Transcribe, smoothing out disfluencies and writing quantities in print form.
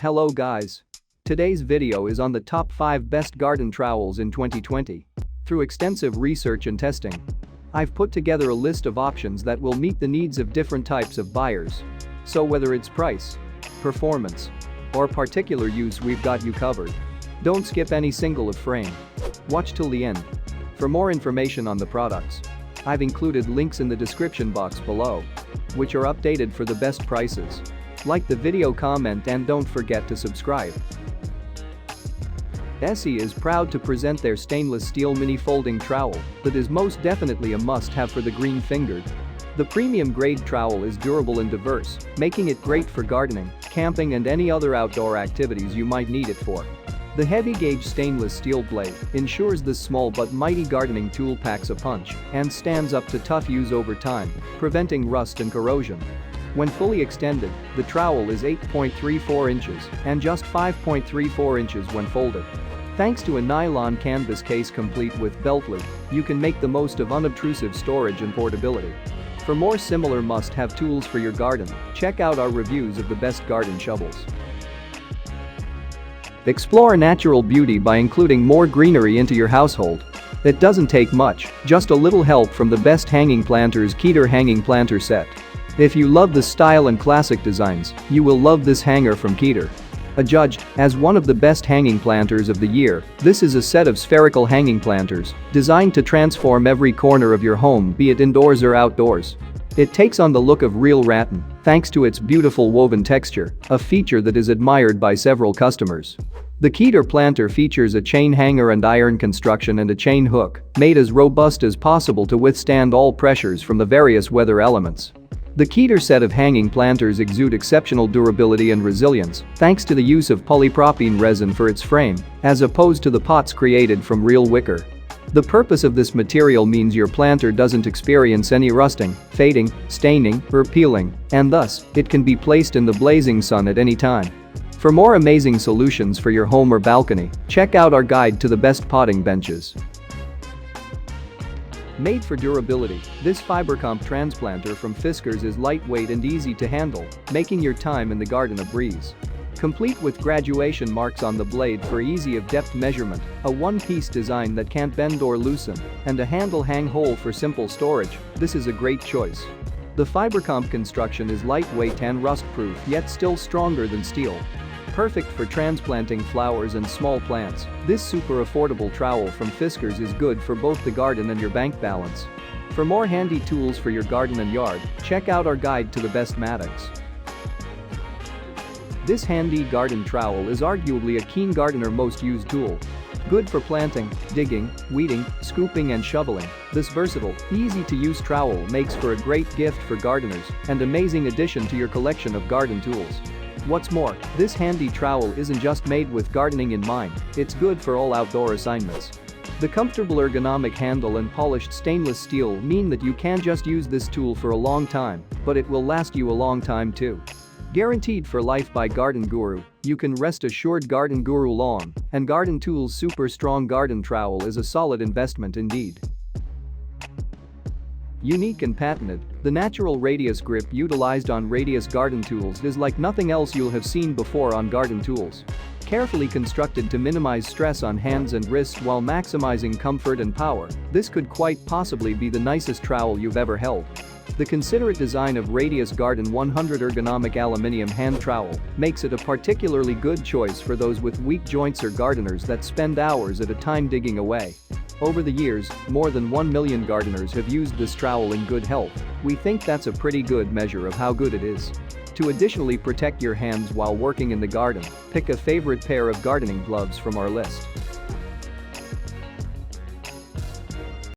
Hello guys. Today's video is on the top 5 best garden trowels in 2020. Through extensive research and testing, I've put together a list of options that will meet the needs of different types of buyers. So whether it's price, performance, or particular use, we've got you covered. Don't skip any single of frame. Watch till the end. For more information on the products, I've included links in the description box below, which are updated for the best prices. Like the video, comment, and don't forget to subscribe. Essie is proud to present their stainless steel mini folding trowel that is most definitely a must-have for the green-fingered. The premium grade trowel is durable and diverse, making it great for gardening, camping, and any other outdoor activities you might need it for. The heavy-gauge stainless steel blade ensures this small but mighty gardening tool packs a punch and stands up to tough use over time, preventing rust and corrosion. When fully extended, the trowel is 8.34 inches and just 5.34 inches when folded. Thanks to a nylon canvas case complete with belt loop, you can make the most of unobtrusive storage and portability. For more similar must-have tools for your garden, check out our reviews of the best garden shovels. Explore natural beauty by including more greenery into your household. It doesn't take much, just a little help from the best hanging planters Keter hanging planter set. If you love the style and classic designs, you will love this hanger from Keter. Adjudged as one of the best hanging planters of the year, this is a set of spherical hanging planters designed to transform every corner of your home, be it indoors or outdoors. It takes on the look of real rattan thanks to its beautiful woven texture, a feature that is admired by several customers. The Keter planter features a chain hanger and iron construction and a chain hook, made as robust as possible to withstand all pressures from the various weather elements. The Keter set of hanging planters exude exceptional durability and resilience thanks to the use of polypropylene resin for its frame, as opposed to the pots created from real wicker. The purpose of this material means your planter doesn't experience any rusting, fading, staining, or peeling, and thus, it can be placed in the blazing sun at any time. For more amazing solutions for your home or balcony, check out our guide to the best potting benches. Made for durability, this Fibercomp Transplanter from Fiskars is lightweight and easy to handle, making your time in the garden a breeze. Complete with graduation marks on the blade for easy of depth measurement, a one-piece design that can't bend or loosen, and a handle hang hole for simple storage, this is a great choice. The Fibercomp construction is lightweight and rust-proof, yet still stronger than steel. Perfect for transplanting flowers and small plants, this super affordable trowel from Fiskars is good for both the garden and your bank balance. For more handy tools for your garden and yard, check out our guide to the best mattocks. This handy garden trowel is arguably a keen gardener most used tool. Good for planting, digging, weeding, scooping, and shoveling, this versatile, easy-to-use trowel makes for a great gift for gardeners and amazing addition to your collection of garden tools. What's more, this handy trowel isn't just made with gardening in mind, it's good for all outdoor assignments. The comfortable ergonomic handle and polished stainless steel mean that you can just use this tool for a long time, but it will last you a long time too. Guaranteed for life by Garden Guru, you can rest assured Garden Guru Lawn and Garden Tools Super Strong Garden Trowel is a solid investment indeed. Unique and patented, the natural radius grip utilized on Radius Garden Tools is like nothing else you'll have seen before on garden tools. Carefully constructed to minimize stress on hands and wrists while maximizing comfort and power, this could quite possibly be the nicest trowel you've ever held. The considerate design of Radius Garden 100 Ergonomic Aluminium Hand Trowel makes it a particularly good choice for those with weak joints or gardeners that spend hours at a time digging away. Over the years, more than 1 million gardeners have used this trowel in good health. We think that's a pretty good measure of how good it is. To additionally protect your hands while working in the garden, pick a favorite pair of gardening gloves from our list.